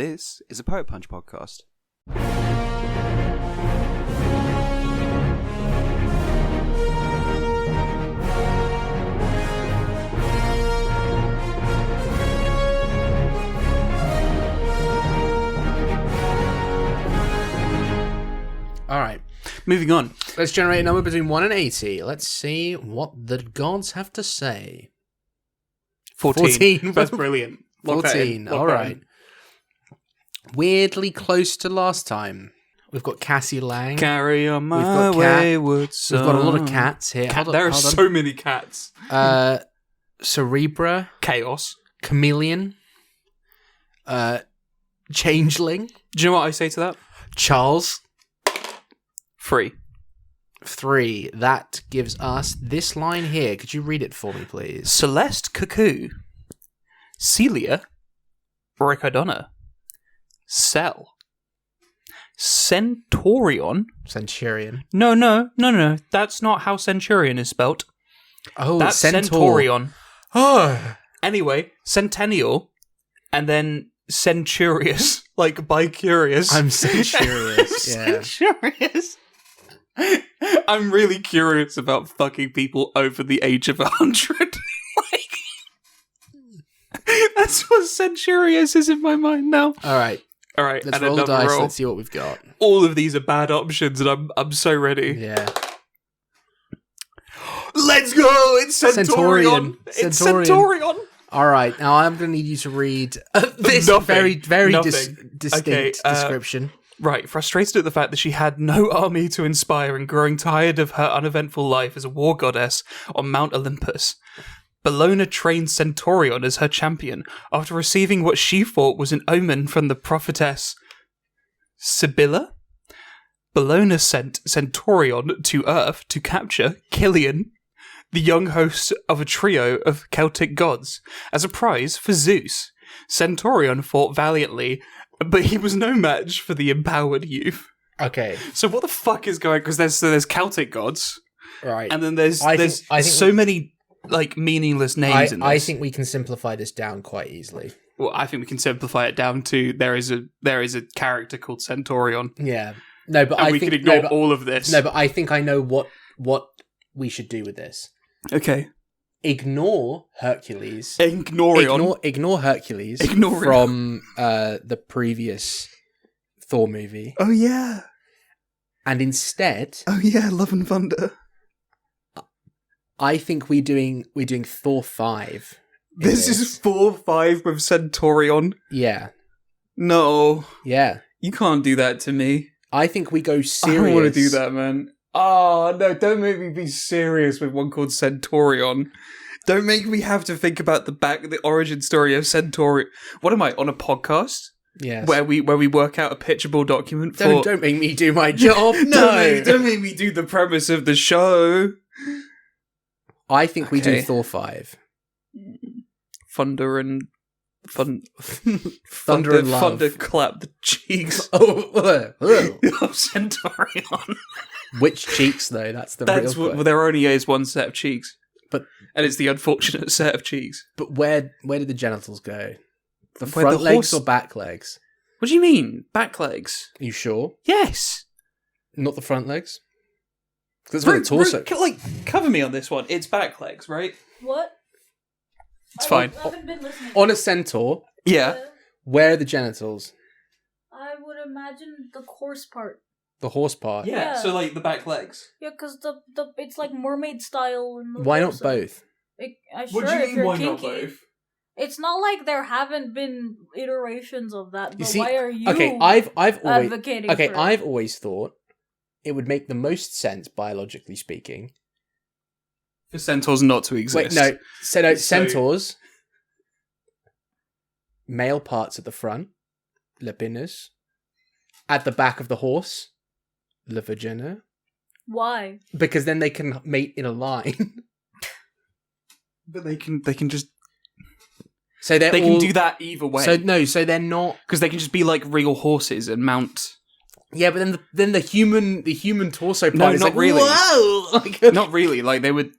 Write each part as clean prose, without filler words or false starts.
This is a Poet Punch podcast. Alright, Moving on. let's generate a number between 1 and 80. Let's see what the gods have to say. 14. That's brilliant. Lock that 14, in. Lock that alright. in. Weirdly close to last time. We've got Cassie Lang. Carry on my got wayward son. We've got a lot of cats here. There are so many cats. Cerebra. Chaos. Chameleon. Changeling. Do you know what I say to that? Charles. 3. 3. That gives us this line here. Could you read it for me, please? Celeste Cuckoo. Celia. Ricardonna. Cell. Centaurion. Centurion. No. That's not how Centurion is spelt. Oh, That's Centaur. Centaurion. Oh. Anyway, Centennial, and then Centurious, like bicurious. I'm Centurious. Yeah. Centurious. I'm really curious about fucking people over the age of 100. That's what Centurious is in my mind now. All right. Let's Let's roll the dice. Let's see what we've got. All of these are bad options, and I'm so ready. Yeah. Let's go! It's Centaurion! It's Centaurion! All right. Now I'm going to need you to read this Nothing. very Nothing. distinct description. Right, frustrated at the fact that she had no army to inspire and growing tired of her uneventful life as a war goddess on Mount Olympus, Bellona trained Centaurion as her champion after receiving what she thought was an omen from the prophetess Sibylla. Bellona sent Centaurion to Earth to capture Killian, the young host of a trio of Celtic gods, as a prize for Zeus. Centaurion fought valiantly, but he was no match for the empowered youth. Okay. So what the fuck is going? Because there's Celtic gods, Right. and then there's I think so many like meaningless names in this. I think we can simplify this down quite easily. Well, I think we can simplify it down to there is a character called Centaurion. Yeah. No, but And I we think can ignore no, but, all of this. No, but I think I know what we should do with this. Okay. Ignore Hercules. Ignorion. Hercules Ignorion. from the previous Thor movie, Oh yeah. and instead, Oh yeah. Love and Thunder. I think we're doing Thor 5. in This is 4-5 with Centaurion. yeah, No, yeah. you can't do that to me. I think we go serious. I don't want to do that, man. Oh, no, don't make me be serious with one called Centaurion. Don't make me have to think about the origin story of Centaurion. What am I, on a podcast? Yes. Where we work out a pitchable document for... Don't make me do my job. No. Don't make me do the premise of the show. I think we do Okay. Thor 5. Thunder and... Thunder and love. Thunder clap the cheeks Oh, of Centaurion. which cheeks though? That's the real That's question. what there only is one set of cheeks. But it's the unfortunate set of cheeks. But where did the genitals go? The Where front the legs horse- or back legs? What do you mean? Back legs? Are you sure? Yes. Not the front legs? Because it's where the torso. Cover me on this one. It's back legs, right? What? It's fine. I haven't been listening. On a centaur, Yeah. where are the genitals? I would imagine the coarse part. The horse part. Yeah. Yeah. So like the back legs. Yeah, because the it's like mermaid style. In the Why not torso. both? Sure, What do you if mean? you're Why kinky. not both? It's not like there haven't been iterations of that. But You see, why are you? okay, I've always advocating for it? I've always thought it would make the most sense biologically speaking. For centaurs not to exist. Wait, no, So- centaurs. Male parts at the front, le penis. At the back of the horse, le vagina. Why? Because then they can mate in a line. But they can just So they can do that either way. So they're not. Because they can just be like real horses and mount. Yeah, but then the human torso part No, is not like, really. whoa! Like, Not really. Like they would.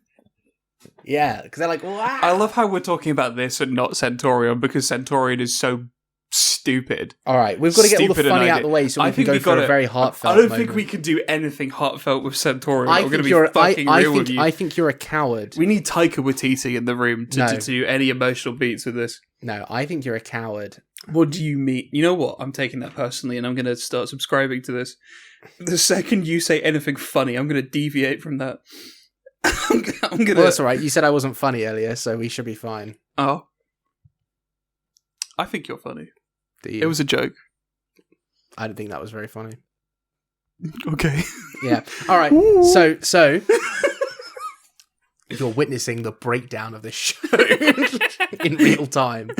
yeah, because they're like, wow. I love how we're talking about this and not Centaurion because Centaurion is so stupid. All right, we've got to get all the Stupid an funny out idea. of the way so we I can think go we for gotta- a very heartfelt I don't moment. think we can do anything heartfelt with Centaurion. I I'm going to think be you're. fucking real with you. I think you're a coward. We need Taika Waititi in the room to No. do any emotional beats with this. No, I think you're a coward. What do you mean? You know what? I'm taking that personally, and I'm going to start subscribing to this. The second you say anything funny, I'm going to deviate from that. I'm going to. Well, that's all right. You said I wasn't funny earlier, so we should be fine. Oh, I think you're funny. Do you? It was a joke. I didn't think that was very funny. Okay. Yeah. All right. So you're witnessing the breakdown of this show in real time.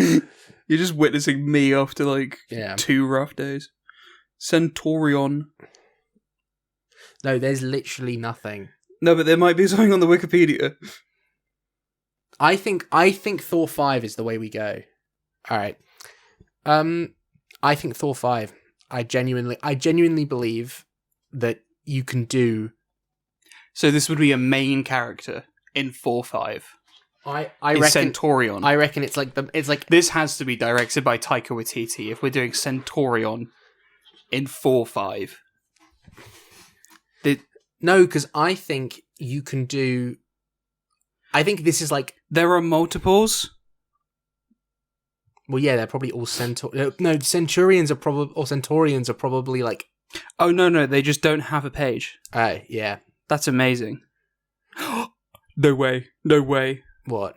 You're just witnessing me after like Yeah. 2 rough days. Centaurion. No, there's literally nothing. No, but there might be something on the Wikipedia. I think Thor 5 is the way we go. All right. I think Thor 5. I genuinely believe that you can do. So this would be a main character in 4-5. I Is reckon. Centaurion. I reckon it's like This has to be directed by Taika Waititi if we're doing Centaurion in 4-5. no, because I think you can do. I think this is like. There are multiples. Well, yeah, they're probably all No, Centaurions are probably like. Oh, no, they just don't have a page. Oh, yeah. That's amazing. No way. What?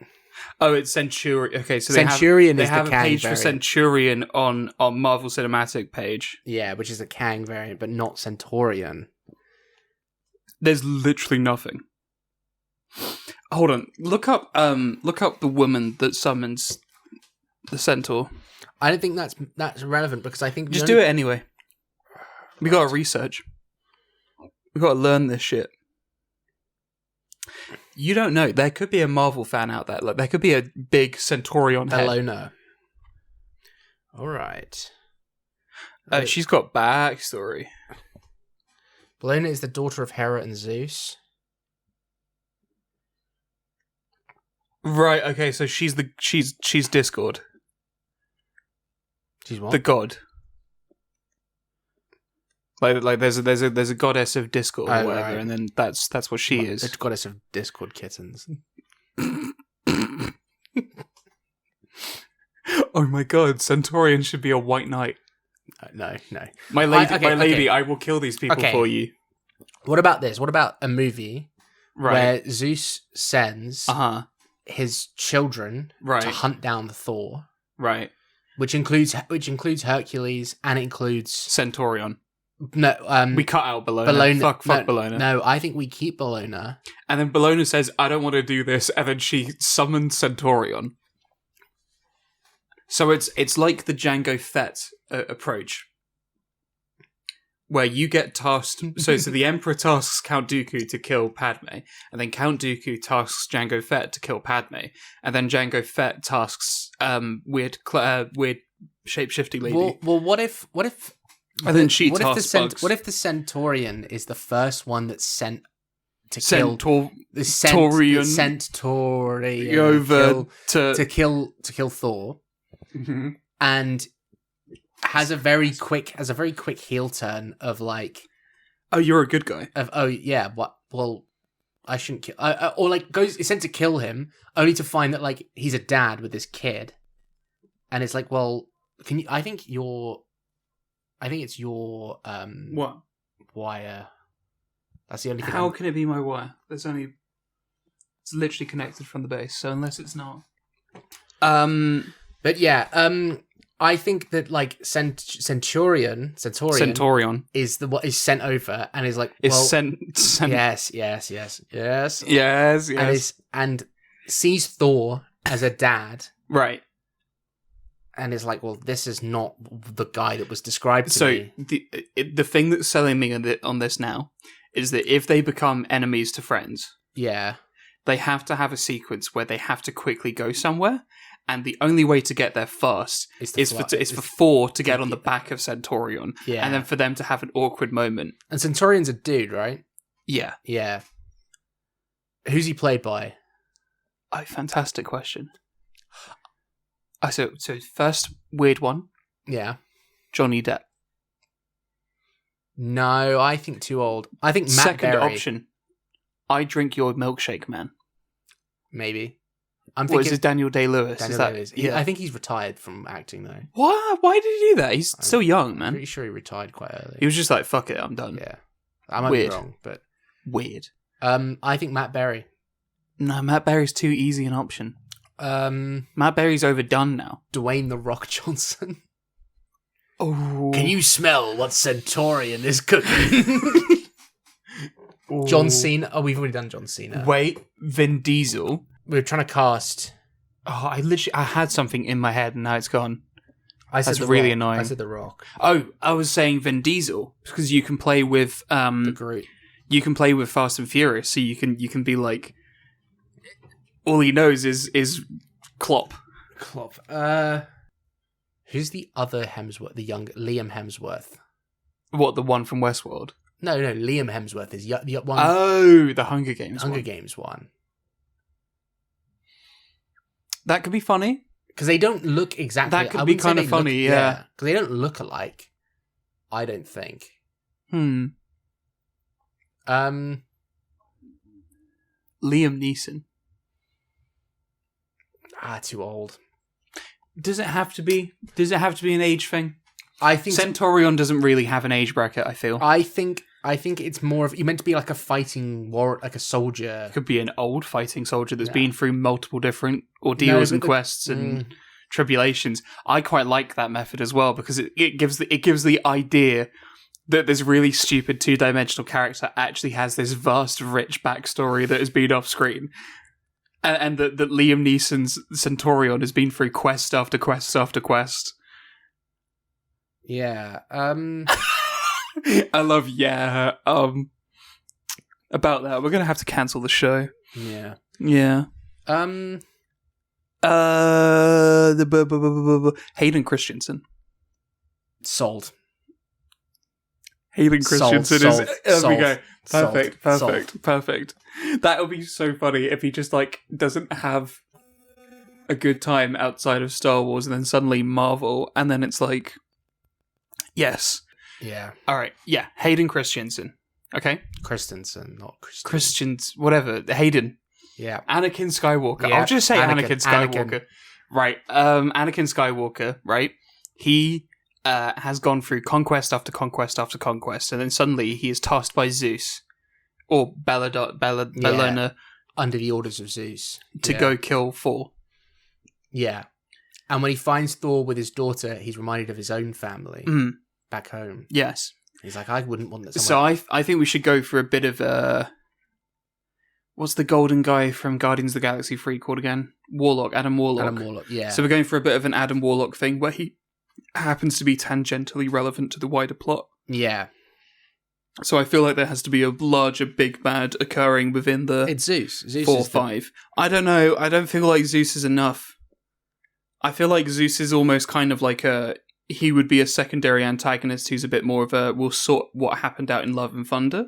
Oh, it's Centurion. Okay, so Centurion they is have the a Kang page variant. for Centurion on Marvel Cinematic page. Yeah, which is a Kang variant, but not Centaurion. There's literally nothing. Hold on. Look up the woman that summons the centaur. I don't think that's relevant because I think Just do it anyway. We gotta research. We gotta learn this shit. You don't know. There could be a Marvel fan out there. Like there could be a big Centaurion head. Bellona. All right. She's got backstory. Bellona is the daughter of Hera and Zeus. Right. Okay. So she's Discord, She's what? the god. Like there's a goddess of Discord or Oh, whatever, right. and then that's what she is. The goddess of Discord kittens. Oh my god, Centaurion should be a white knight. No. My lady, okay. I will kill these people Okay. for you. What about this? What about a movie Right. where Zeus sends his children Right. to hunt down Thor, Right. which includes Hercules and it includes Centaurion. no We cut out Bellona. Bellona. Fuck no, Bellona. No, I think we keep Bellona. And then Bellona says, I don't want to do this, and then she summons Centaurion. So it's like the Jango Fett approach, where you get tasked. So the Emperor tasks Count Dooku to kill Padme, and then Count Dooku tasks Jango Fett to kill Padme, and then Jango Fett tasks weird shape-shifting lady. Well, what if? And then she what if tasks Bugs. What if the Centaurion is the first one that's sent to kill the Centaurion Centaurion over to kill Thor, Mhm. and has a very quick heel turn of like Oh, you're a good guy. I shouldn't kill or like is sent to kill him only to find that like he's a dad with this kid, and it's like, well, can you? I think it's your What? wire. That's the only thing. How can it be my wire? It's literally connected from the base. So unless it's not, But yeah, I think that like Centaurion is what is sent over and is like, it's well, sent. Yes. And sees Thor as a dad Right. and is like, well, this is not the guy that was described to So me. the thing that's selling me on this now is that if they become enemies to friends, Yeah. they have to have a sequence where they have to quickly go somewhere, and the only way to get there fast is for Thor to get on the back of Centaurion, Yeah. and then for them to have an awkward moment. And Centaurion's a dude, right? Yeah. Yeah. Who's he played by? Oh, fantastic question. So first weird one. Yeah. Johnny Depp. No, I think too old. I think Matt Second Berry, option. I drink your milkshake, man. maybe. I'm What is thinking this, Daniel Day-Lewis? Daniel Is that? Day-Lewis. Yeah. I think he's retired from acting though. What? Why did he do that? He's still young, I'm man. pretty sure he retired quite early. He was just like, fuck it, I'm done. Yeah. I might Weird. be wrong, but Weird. I think Matt Berry. No, Matt Berry's too easy an option. Matt Berry's overdone now. Dwayne the Rock Johnson. Oh. Can you smell what Centaurion is cooking? John Cena. Oh, we've already done John Cena. Wait, Vin Diesel. We're trying to cast. Oh, I had something in my head and now it's gone. I said That's the really Rock. annoying. I said the Rock. Oh, I was saying Vin Diesel because you can play with The Groot. you can play with Fast and Furious, so you can be like, all he knows is Klopp. Klopp. Who's the other Hemsworth? The young Liam Hemsworth. What, the one from Westworld? No, Liam Hemsworth is the one. Oh, the Hunger Games. Hunger one. Games one. That could be funny. Because they don't look exactly. That could I be wouldn't say kinda they funny, look, yeah. Because they don't look alike. I don't think. Liam Neeson. Too old. Does it have to be an age thing? I think Centaurion doesn't really have an age bracket, I feel. I think it's more of, you're meant to be like a fighting war, like a soldier. Could be an old fighting soldier that's Yeah. been through multiple different ordeals No, and but quests and tribulations. I quite like that method as well because it gives the idea that this really stupid two-dimensional character actually has this vast, rich backstory that has been off screen. And that Liam Neeson's Centaurion has been through quest after quest after quest. Yeah. I love about that. We're gonna have to cancel the show. Yeah. Yeah. Hayden Christensen. Sold. Hayden Christensen Sold. is. There we Sold. go. Perfect. Sold. Perfect. Perfect. That would be so funny if he just like doesn't have a good time outside of Star Wars, and then suddenly Marvel, and then it's like, yes, Yeah. all right, yeah, Hayden Christensen. Okay, Christensen, not Christensen. Christians, whatever. Hayden. Yeah. Anakin Skywalker. Yeah, I'll just say Anakin Skywalker. Anakin. Right. Anakin Skywalker, right? He has gone through conquest after conquest after conquest, and then suddenly he is tasked by Zeus or Bellona Under the orders of Zeus. to Yeah. go kill Thor. Yeah. And when he finds Thor with his daughter, he's reminded of his own family Mm, back home. yes. He's like, I wouldn't want that. So I think we should go for a bit of what's the golden guy from Guardians of the Galaxy 3 called again? Warlock, Adam Warlock. Adam Warlock, yeah. So we're going for a bit of an Adam Warlock thing where he happens to be tangentially relevant to the wider plot. Yeah. So I feel like there has to be a larger big bad occurring within the It's Zeus. Zeus 4 or is 5. I don't know. I don't feel like Zeus is enough. I feel like Zeus is almost kind of like he would be a secondary antagonist who's a bit more of a, we'll sort what happened out in Love and Thunder.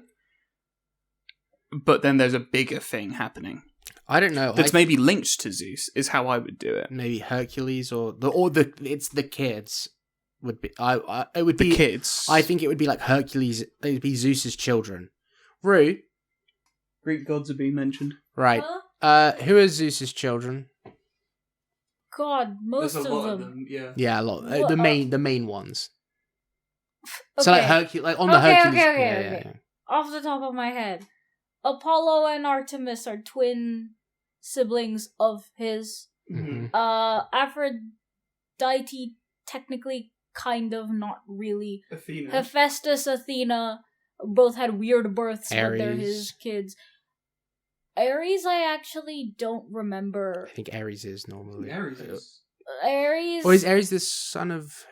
But then there's a bigger thing happening. I don't know. That's maybe linked to Zeus, is how I would do it. Maybe Hercules it's the kids would be. It would The be kids. I think it would be like Hercules. They'd be Zeus's children. Rue, Greek gods are being mentioned. right? Huh? Who are Zeus's children? God, most of them. yeah. Yeah, a lot. What, The main ones. Okay. So like Hercules, like on the Okay, Hercules. okay, yeah, okay. yeah. Off the top of my head, Apollo and Artemis are twin siblings of his. Mhm. Aphrodite, technically, kind of, not really. Athena. Hephaestus, Athena, both had weird births, but they're Ares. his kids. Ares, I actually don't remember. I think Ares is normally. Ares. Or is Ares the son of?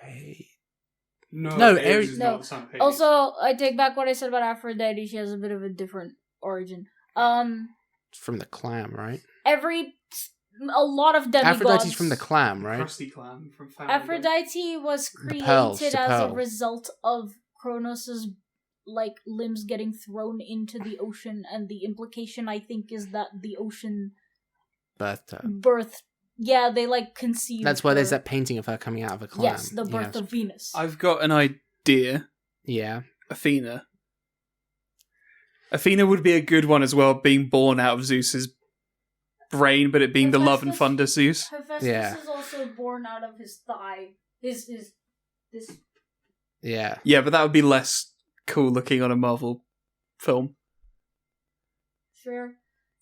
No, No, Ares Ares- is No. not the son of Hades. Also, I take back what I said about Aphrodite. She has a bit of a different origin. From the clam, right? A lot of demigods. Aphrodite's from the clam, right? Krusty Clam from Family Guy. Aphrodite was created pearls, as the a pearl. result of Kronos's limbs getting thrown into the ocean, and the implication I think is that the ocean Birth term. birthed they like conceived. That's why her. there's that painting of her coming out of a clam. Yes, the birth of Venus. I've got an idea. Yeah. Athena. Athena would be a good one as well, being born out of Zeus's brain, but it being the love and thunder Zeus. Hephaestus is also born out of his thigh. His this. Yeah. Yeah, but that would be less cool looking on a Marvel film. Sure.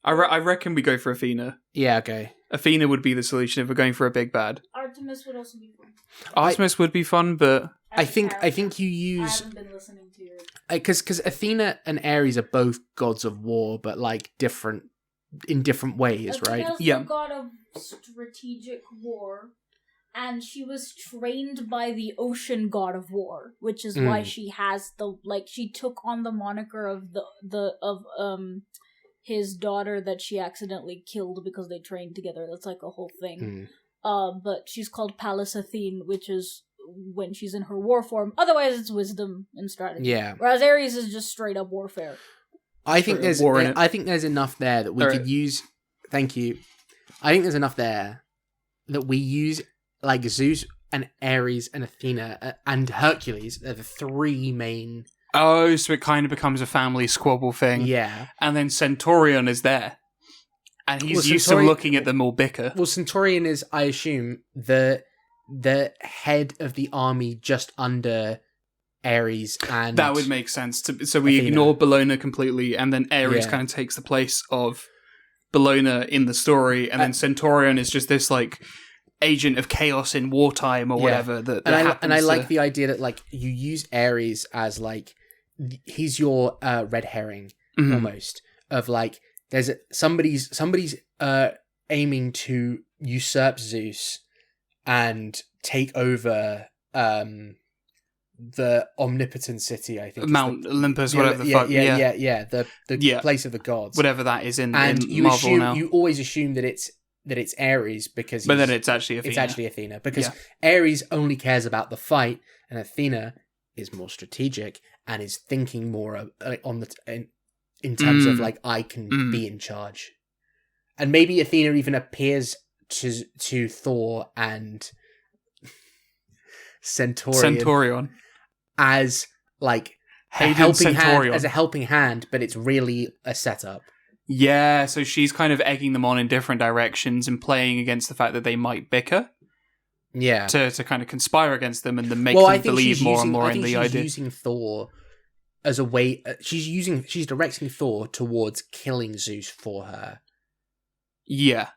I reckon we go for Athena. Yeah, okay. Athena would be the solution if we're going for a big bad. Artemis would also be fun. Artemis would be fun, but I think you I use haven't been listening to your. because Athena and Ares are both gods of war, but like in different ways, right? Athena's Yeah. the god of strategic war, and she was trained by the ocean god of war, which is why she has she took on the moniker of his daughter that she accidentally killed because they trained together. That's like a whole thing. But she's called Pallas Athene, which is when she's in her war form. Otherwise, it's wisdom and strategy. Yeah. Whereas Ares is just straight up warfare. I think there's enough there that we All could right. use. Thank you. I think there's enough there that we use like Zeus and Ares and Athena and Hercules are the three main. oh, so it kind of becomes a family squabble thing. Yeah. And then Centaurion is there. And he's Well, used Centaurion- to looking at them all bicker. Well, Centaurion is, I assume, the head of the army just under Ares and That would make sense. So we Athena. ignore Bellona completely, and then Ares Yeah. kind of takes the place of Bellona in the story, and then Centaurion is just this like agent of chaos in wartime or Yeah. whatever. That and I happens like to- the idea that like you use Ares as like he's your red herring Mhm. almost of like there's somebody's aiming to usurp Zeus and take over the omnipotent city. I think is Mount Olympus, the, whatever the fuck. the Yeah. place of the gods. Whatever that is in And you Marvel now. you always assume that it's Ares because But then he's- it's actually Athena. it's actually Athena because Yeah. Ares only cares about the fight, and Athena is more strategic and is thinking more on in terms of like I can be in charge, and maybe Athena even appears to Thor and Centaurion as like Hayden Centaurion. as a helping hand, but it's really a setup. Yeah, so she's kind of egging them on in different directions and playing against the fact that they might bicker Yeah. to kind of conspire against them and then make them believe more and more in the idea. She's using Thor as a way. She's directing Thor towards killing Zeus for her Yeah.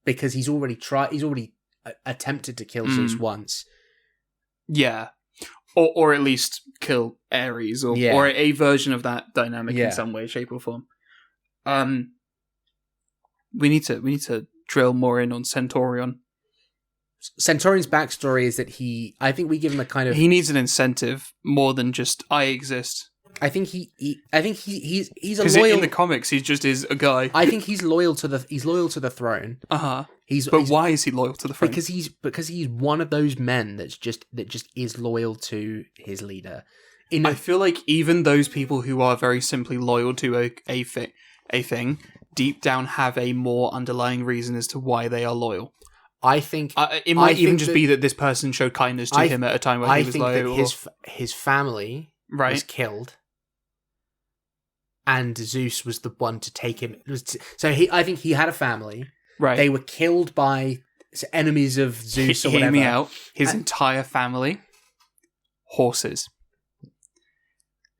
because he's already attempted to kill Zeus once. Yeah. Or at least kill Ares or a version of that dynamic in some way, shape, or form. We need to drill more in on Centaurion. Centurion's backstory is that I think we give him a kind of. He needs an incentive more than just I exist. I think he's a Because loyal. in the comics, he just is a guy. I think he's loyal to the throne. Uh-huh. But why is he loyal to the throne? Because he's one of those men that just is loyal to his leader. I feel like even those people who are very simply loyal to a thing, deep down have a more underlying reason as to why they are loyal. I think it might even just be that this person showed kindness to him at a time when he was loyal. That his family was killed, and Zeus was the one to take him. I think he had a family. Right. They were killed by enemies of Zeus or whatever. Hear me out. His entire family, horses.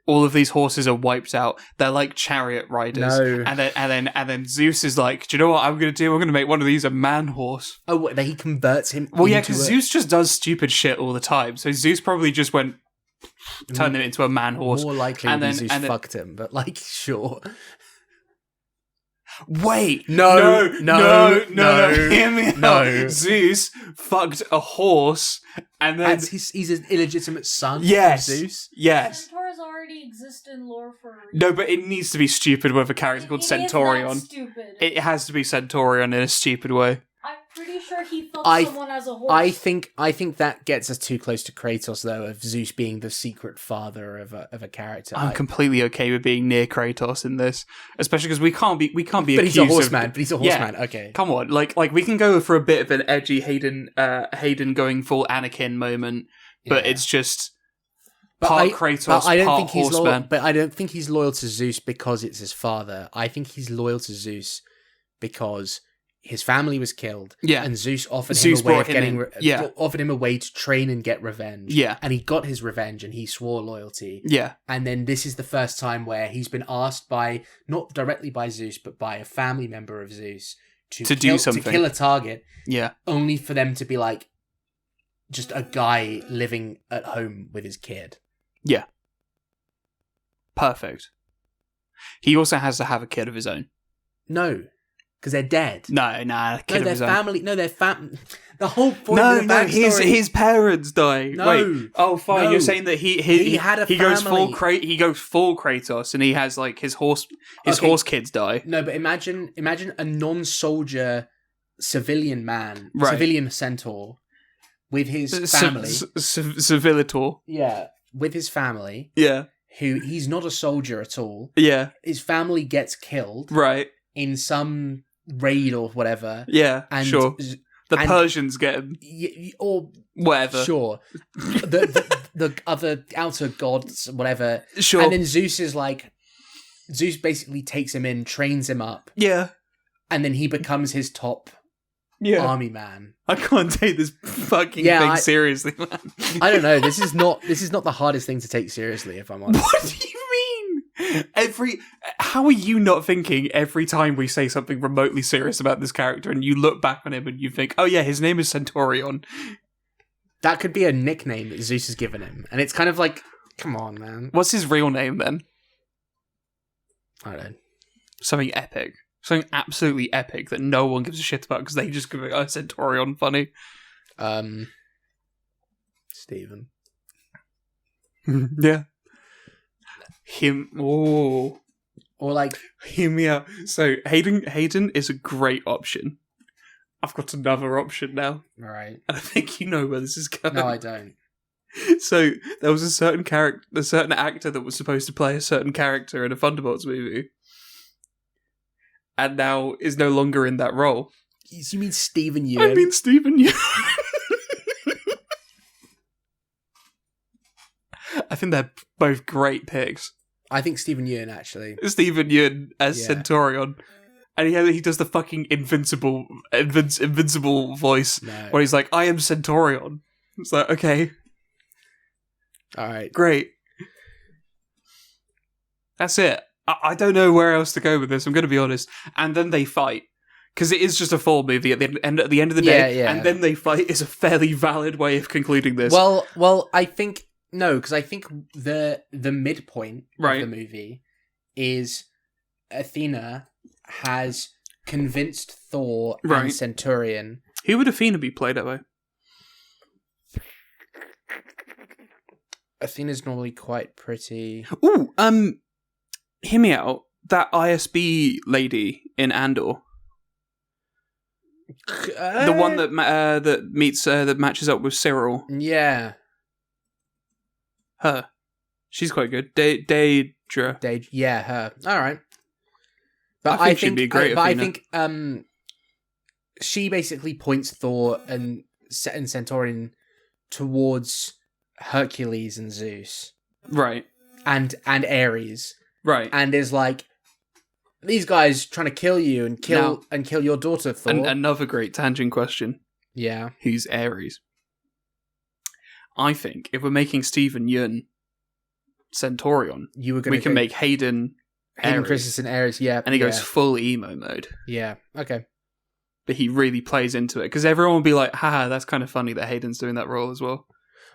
All of these horses are wiped out. They're like chariot riders. No. And then Zeus is like, do you know what I'm going to do? I'm going to make one of these a man horse. Oh, what, he converts him. Well, yeah, because Zeus just does stupid shit all the time. So Zeus probably just turned him into a man horse. More likely and then Zeus fucked him, but like, sure. Wait, no. Hear me No. out. Zeus fucked a horse, and then He's an illegitimate son. Yes. Of Zeus. yes, Centaurs already exist in lore for a reason. no, but it needs to be stupid with a character called It is Centaurion. not stupid. It has to be Centaurion in a stupid way. pretty sure he fucked I- someone as a horse. I think that gets us too close to Kratos, though, of Zeus being the secret father of a character. I'm completely okay with being near Kratos in this, especially because we can't be but accused he's a of- horseman. But he's a Yeah. horseman. Okay. Come on, like we can go for a bit of an edgy Hayden going full Anakin moment, but Yeah. it's just But part Kratos, but I don't part think he's loyal. horseman. But I don't think he's loyal to Zeus because it's his father. I think he's loyal to Zeus because his family was killed. Yeah. and Zeus offered Zeus him a way brought of him getting. in. Yeah. offered him a way to train and get revenge. Yeah. and he got his revenge, and he swore loyalty. Yeah, And then this is the first time where he's been asked by, not directly by Zeus, but by a family member of Zeus to do something. to kill a target, yeah, only for them to be like, just a guy living at home with his kid. perfect. He also has to have a kid of his own. No, because they're dead. No, kid No, of their his own. family. No, their The whole point No, of the no, backstory. his parents die. No, Wait, oh, fine. no. You're saying that he had a he goes full family. he goes full Kratos, and he has like his horse Okay. horse kids die. No, but imagine a non-soldier civilian man, Right. civilian centaur, with his family. Civilitor. Yeah, with his family, Yeah, who he's not a soldier at all. yeah, His family gets killed right. in some raid or whatever. Yeah, And sure. The and- Persians get him. Or Whatever. sure, the other outer gods, whatever. Sure. And then Zeus basically takes him in, trains him up, Yeah. and then he becomes his top Yeah. army man. I can't take this fucking Yeah, thing I- seriously, man. I don't know. This is not the hardest thing to take seriously, if I'm honest. What do you mean? How are you not thinking every time we say something remotely serious about this character and you look back on him and you think, oh yeah, his name is Centaurion? That could be a nickname that Zeus has given him, and it's kind of like, come on, man. What's his real name then? I don't know. Something epic. Something absolutely epic that no one gives a shit about because they just go, oh, Centaurion, funny. Stephen. Yeah. Him. Oh. Or like, Hear me out. So Hayden is a great option. I've got another option now, all right. and I think you know where this is going. No, I don't. So there was a certain actor that was supposed to play a certain character in a Thunderbolts movie, and now is no longer in that role. You mean Stephen Yeun? I mean Stephen Yeun. I think they're both great picks. I think Stephen Yeun, actually. Stephen Yeun as Yeah. Centaurion, and he does the fucking invincible voice No. where he's like, "I am Centaurion." It's like, okay, All right. great. That's it. I don't know where else to go with this. I'm going to be honest. And then they fight. Because it is just a full movie at the end of the day. Yeah. And then they fight is a fairly valid way of concluding this. Well, I think no, because I think the midpoint Right. of the movie is Athena has convinced Thor Right. and Centaurion. Who would Athena be played by? Athena's normally quite pretty. Ooh, hear me out. That ISB lady in Andor. The one that that matches up with Cyril. Yeah. Her. She's quite good. Daedra. Yeah, her. All right. But I think she'd be a great But I Athena. think she basically points Thor and Centaurion towards Hercules and Zeus Right. and Ares, Right. and is like, these guys trying to kill you and kill your daughter, Thor. And another great tangent question. Yeah. Who's Ares? I think if we're making Stephen Yeun Centaurion, You were going we can make Hayden Hayden Ares. Christensen Ares, yeah. And he yeah, goes full emo mode. Yeah. Okay. But he really plays into it. Because everyone will be like, haha, that's kind of funny that Hayden's doing that role as well.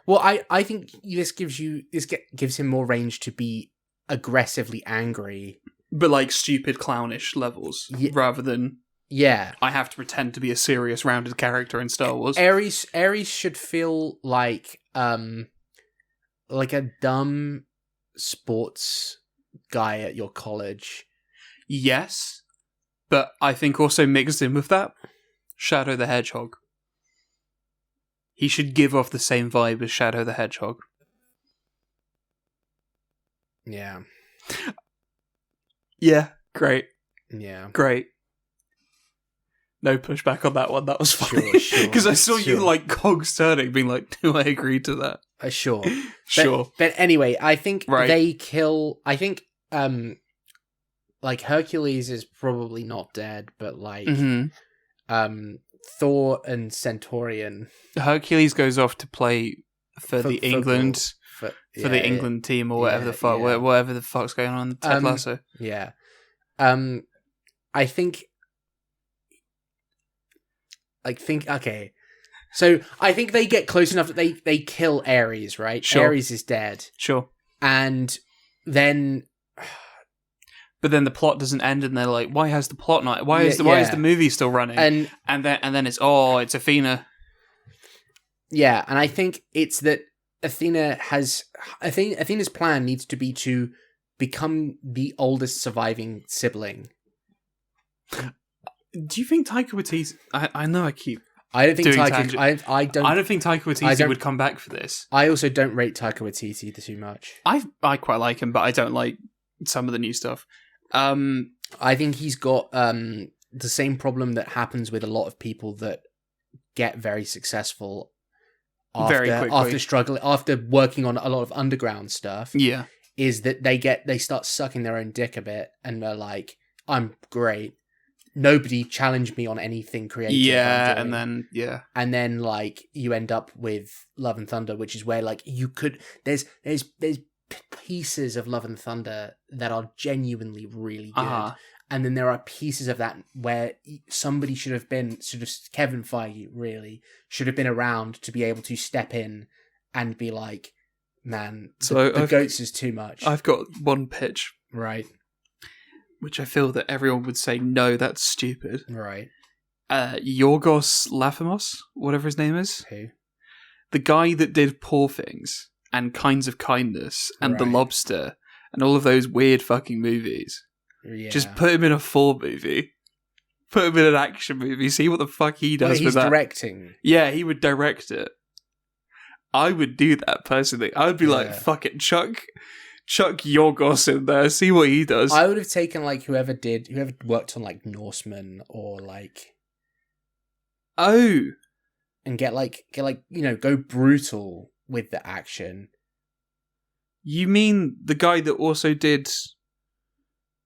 Well, I think this gives him more range to be aggressively angry. But like stupid clownish levels. Ye- Rather than Yeah. I have to pretend to be a serious rounded character in Star Wars. Ares should feel like a dumb sports guy at your college. Yes. But I think also mixed in with that Shadow the Hedgehog. He should give off the same vibe as Shadow the Hedgehog. Yeah. Yeah, great. Yeah. Great. No pushback on that one. That was funny. Sure. Because I saw you like cogs turning, being like, do I agree to that? Sure. Sure. But anyway, I think Right. they kill... I think, like, Hercules is probably not dead, but, like, Thor and Centaurion... Hercules goes off to play for the England... For the England team or whatever the fuck, whatever the fuck's going on in Ted Lasso. Yeah. I think... okay. So I think they get close enough that they kill Ares, right? Sure. Ares is dead. Sure. And then... But then the plot doesn't end and they're like, why has the plot not... Why is the movie still running? And then it's Athena. Yeah, and I think it's that Athena's plan needs to be to become the oldest surviving sibling. Do you think Taika Waititi... I know I keep... I don't think doing Taika... I don't think Taika Waititi would come back for this. I also don't rate Taika Waititi too much. I quite like him, but I don't like some of the new stuff. I think he's got the same problem that happens with a lot of people that get very successful after working on a lot of underground stuff. Yeah. Is that they start sucking their own dick a bit and they're like, I'm great. Nobody challenged me on anything creative. Yeah, and then like you end up with Love and Thunder, which is where like you could there's pieces of Love and Thunder that are genuinely really good, and then there are pieces of that where somebody should have been Kevin Feige really should have been around to be able to step in and be like, man, the goats is too much. I've got one pitch, right? Which I feel that everyone would say, no, that's stupid. Right. Yorgos Lanthimos, whatever his name is. Who? The guy that did Poor Things and Kinds of Kindness and The Lobster and all of those weird fucking movies. Yeah. Just put him in a Thor movie. Put him in an action movie. See what the fuck he does with that. He's directing. Yeah, he would direct it. I would do that personally. I would be like, fuck it, Chuck Yorgos in there, see what he does. I would have taken like whoever worked on like Norseman or like and get like go brutal with the action. You mean the guy that also did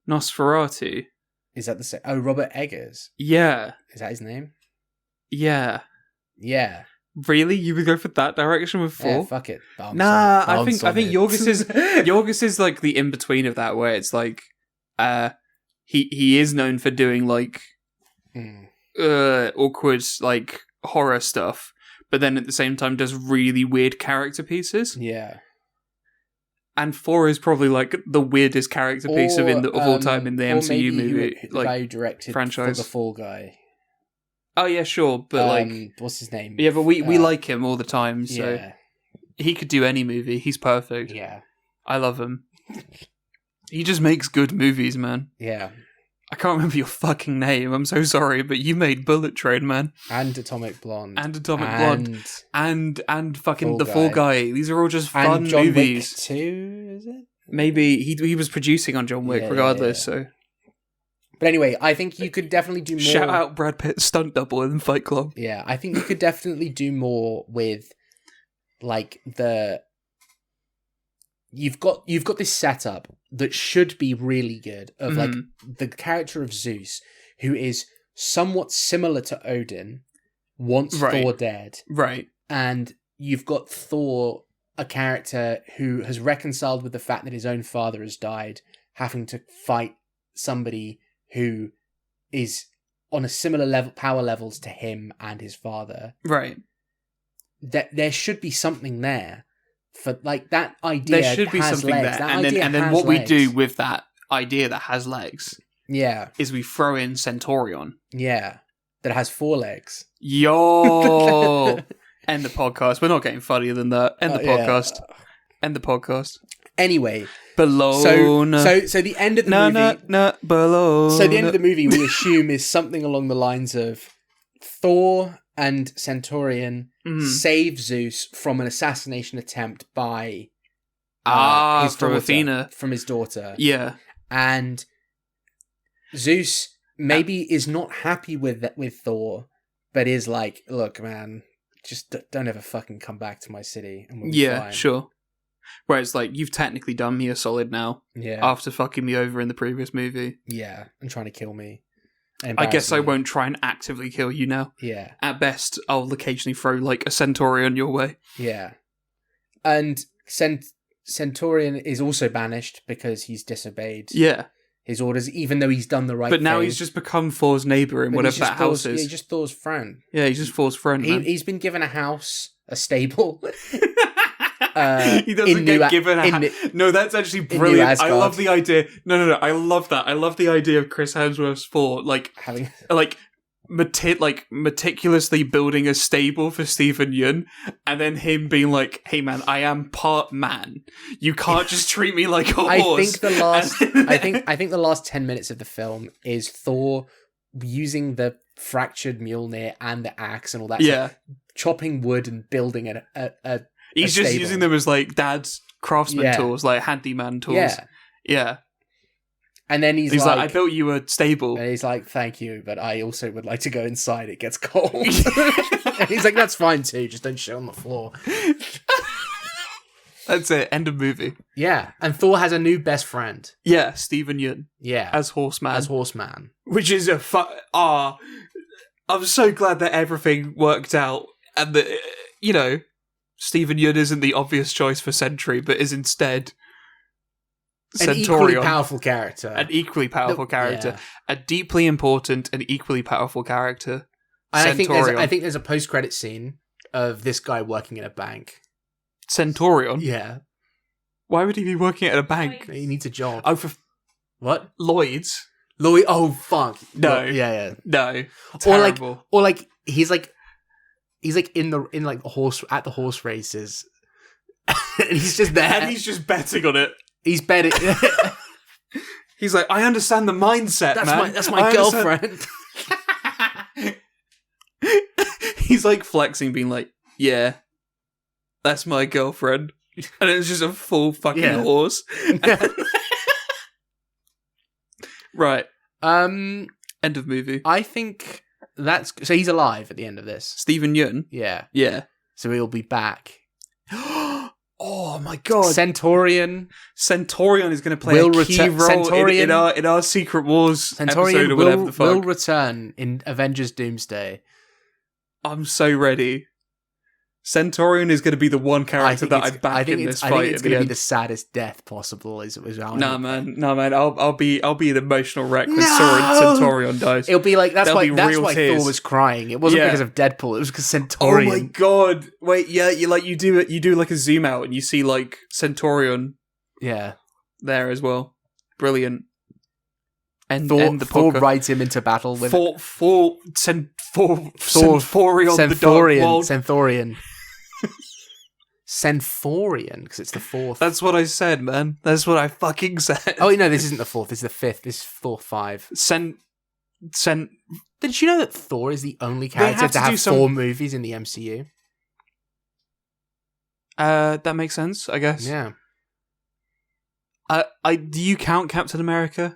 Nosferatu? Is that the same? Oh, Robert Eggers. Yeah. Is that his name? Yeah. Yeah. Really? You would go for that direction with Thor? Yeah, fuck it. I think Yorgos is like the in between of that, where it's like he is known for doing like awkward like horror stuff, but then at the same time does really weird character pieces. Yeah. And Thor is probably like the weirdest character piece of all time in the MCU movie, the guy who directed franchise. For the Fall Guy. Oh yeah, sure, but like, what's his name? Yeah, but we like him all the time, so yeah. He could do any movie. He's perfect. Yeah, I love him. He just makes good movies, man. Yeah. I can't remember your fucking name. I'm so sorry, but you made Bullet Train, man, and Atomic Blonde, and fucking The Fall Guy. These are all just fun and John movies. Wick 2, is it? Maybe he was producing on John Wick, regardless. So. But anyway, I think you could definitely do more. Shout out Brad Pitt's stunt double in Fight Club. Yeah, I think you could definitely do more with, like, you've got this setup that should be really good of like the character of Zeus, who is somewhat similar to Odin, wants Thor dead, right? And you've got Thor, a character who has reconciled with the fact that his own father has died, having to fight somebody who is on a similar power levels to him and his father. Right. That there should be something there for like that idea. There should be something legs. there, and then what we do with that idea that has legs, is we throw in Centaurion. Yeah, that has 4 legs. Yo, end the podcast. We're not getting funnier than that. End the podcast. Yeah. End the podcast. Anyway, Bologna. So the end of the movie. Bologna. So the end of the movie we assume is something along the lines of Thor and Centaurion save Zeus from an assassination attempt by his from daughter, Athena. from his daughter. Yeah. And Zeus maybe is not happy with Thor, but is like, look, man, just don't ever fucking come back to my city, and we'll be fine. Sure. Whereas, like, you've technically done me a solid now. Yeah. After fucking me over in the previous movie. Yeah, and trying to kill me. I guess I won't try and actively kill you now. Yeah. At best, I'll occasionally throw, like, a Centaurion your way. Yeah. And Centaurion is also banished because he's disobeyed his orders, even though he's done the right thing. But now he's just become Thor's neighbour in whatever that house is. Yeah, he's just Thor's friend. Yeah, he's just Thor's friend, man. He's been given a house, a stable. He doesn't get given a No, that's actually brilliant. I love the idea. No, I love that. I love the idea of Chris Hemsworth's Thor, like, having meticulously building a stable for Stephen Yeun, and then him being like, "Hey man, I am part man. You can't just treat me like a horse." I think the last 10 minutes of the film is Thor using the fractured Mjolnir and the axe and all that stuff, chopping wood and building a He's just using them as, like, dad's craftsman tools, like handyman tools. Yeah. And then he's like, I built you a stable. And he's like, thank you, but I also would like to go inside. It gets cold. And he's like, that's fine too. Just don't shit on the floor. That's it. End of movie. Yeah. And Thor has a new best friend. Yeah, Stephen Yeun. Yeah. As Horseman. Which is a I'm so glad that everything worked out and that, you know, Stephen Yeun isn't the obvious choice for Sentry, but is instead Centaurion. An equally powerful character. A deeply important and equally powerful character. And I think there's a post-credit scene of this guy working in a bank. Centaurion? Yeah. Why would he be working at a bank? He needs a job. Oh, for... What? Lloyd's? Oh, fuck. No. Yeah. No. Terrible. Or like, he's like in the horse races, and he's just there, and he's just betting on it. He's betting. He's like, I understand the mindset, man. That's my girlfriend. He's like flexing, being like, yeah, that's my girlfriend, and it's just a full fucking horse. Right. End of movie. I think. So he's alive at the end of this. Stephen Yeun? Yeah. So he'll be back. Oh my god. Centaurion is going to play a key role in our Secret Wars episode or whatever the fuck. Will return in Avengers Doomsday. I'm so ready. Centaurion is going to be the one character that I back in this fight. I think it's going to be the saddest death possible. Nah, man. I'll be an emotional wreck when Centaurion dies. It'll be like that's why Thor was crying. It wasn't because of Deadpool. It was because Centaurion. Oh my god! Wait, yeah, you do like a zoom out and you see like Centaurion. Yeah, there as well. Brilliant. End the podcast. Thor rides him into battle with Centaurion. Centaurion, because it's the fourth. That's what I said, man. That's what I fucking said. Oh, no, this isn't the fourth. This is the fifth. This is Thor 5. Did you know that Thor is the only character to have 4 movies in the MCU? That makes sense, I guess. Yeah. Do you count Captain America?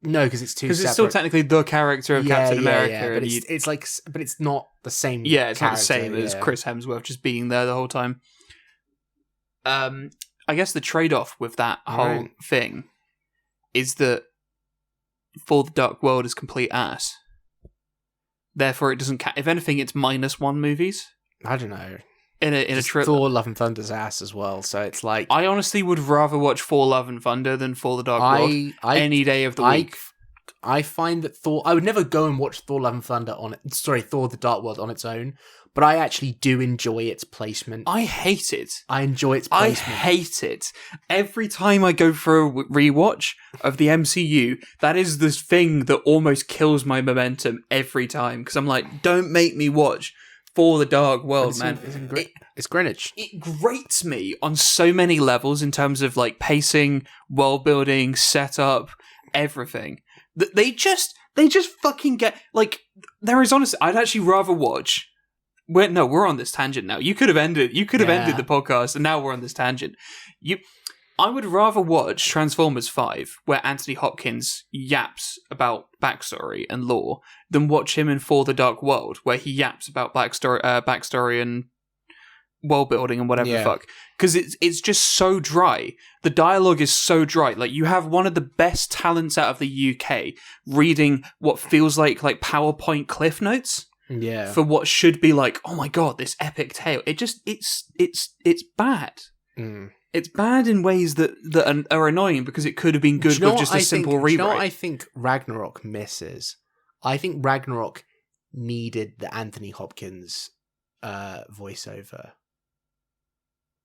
No, because it's too separate. Because it's still technically the character of Captain America. Yeah, but it's like, but it's not the same. Yeah, it's not the same as Chris Hemsworth just being there the whole time. I guess the trade-off with that whole thing is that For the Dark World is complete ass. Therefore, it doesn't count. If anything, it's -1 movies. I don't know. In a trip, Thor: Love and Thunder's ass as well. So it's like I honestly would rather watch Thor: Love and Thunder than For the Dark World any day of the week. I find that Thor. I would never go and watch Thor: Love and Thunder Thor: The Dark World on its own. But I actually do enjoy its placement. I hate it. I enjoy its placement. I hate it. Every time I go for a rewatch of the MCU, that is this thing that almost kills my momentum every time. Because I'm like, don't make me watch For the Dark World, man. It's Greenwich. It grates me on so many levels in terms of like pacing, world building, setup, everything. They just fucking get like. There is honestly, I'd actually rather watch. We're on this tangent now. You could have ended the podcast, and now we're on this tangent. I would rather watch Transformers 5, where Anthony Hopkins yaps about backstory and lore, than watch him in For the Dark World, where he yaps about backstory and world building and whatever the fuck. Because it's just so dry. The dialogue is so dry. Like, you have one of the best talents out of the UK reading what feels like PowerPoint cliff notes. Yeah. For what should be like, oh my god, this epic tale. It's bad. Mm. It's bad in ways that are annoying because it could have been good with just a simple rewrite. Do you know what I think Ragnarok misses? I think Ragnarok needed the Anthony Hopkins voiceover.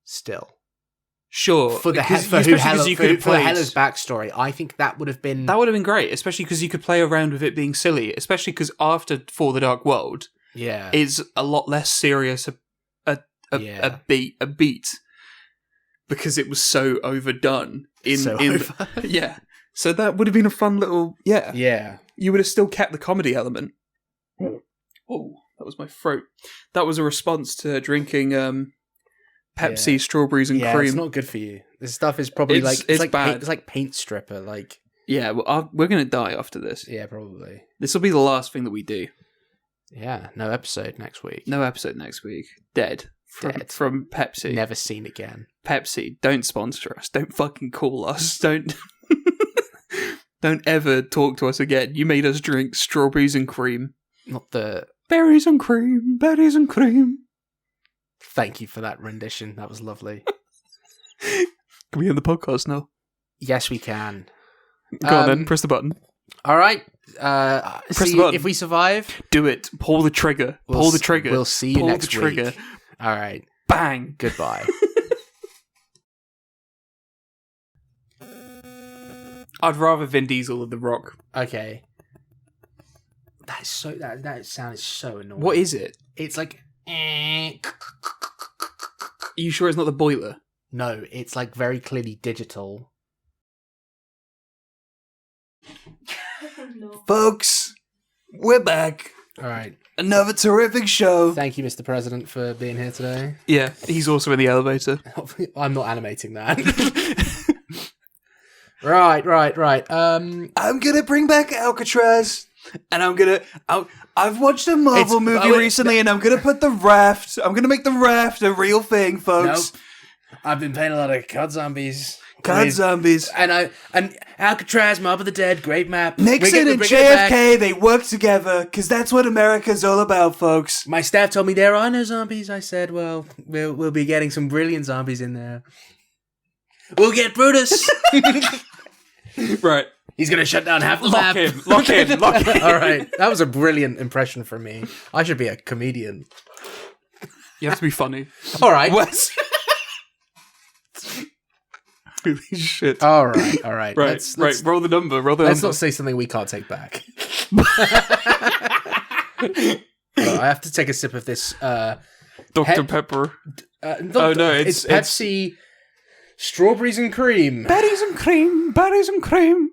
Still. Sure. For Hela's backstory, I think that would have been... That would have been great, especially because you could play around with it being silly, especially because after For the Dark World is a lot less serious a beat. Because it was so overdone yeah. So that would have been a fun little Yeah. You would have still kept the comedy element. Oh, that was my throat. That was a response to drinking Pepsi, strawberries and cream. It's not good for you. This stuff is probably it's like bad. It's like paint stripper. Like well, we're gonna die after this. Yeah, probably. This will be the last thing that we do. Yeah, no episode next week. Dead. From Pepsi. Never seen again. Pepsi, don't sponsor us. Don't fucking call us. Don't ever talk to us again. You made us drink strawberries and cream. Not the... Berries and cream. Thank you for that rendition. That was lovely. Can we end the podcast now? Yes, we can. Go on then. Press the button. All right. Press the button. If we survive... Do it. Pull the trigger. We'll see you next week. Pull the trigger. All right. Bang. Goodbye. I'd rather Vin Diesel than The Rock. Okay. That sound is so annoying. What is it? It's like... Are you sure it's not the boiler? No, it's like very clearly digital. No. Folks, we're back. All right. Another terrific show. Thank you, Mr. President, for being here today. Yeah, he's also in the elevator. I'm not animating that. Right. I'm gonna bring back Alcatraz, and I've watched a Marvel movie recently, and I'm gonna put the raft. I'm gonna make the raft a real thing, folks. Nope. I've been playing a lot of COD Zombies. And Alcatraz, Mob of the Dead, great map. Nixon and JFK, they work together, because that's what America's all about, folks. My staff told me there are no zombies. I said, well, we'll be getting some brilliant zombies in there. We'll get Brutus. Right. He's going to shut down half the map. Lock in. All right. That was a brilliant impression from me. I should be a comedian. You have to be funny. All right. Wes. Holy shit. All right. Let's roll the number. Let's not say something we can't take back. I have to take a sip of this. Dr. Pepper. It's Pepsi. Strawberries and cream. Berries and cream.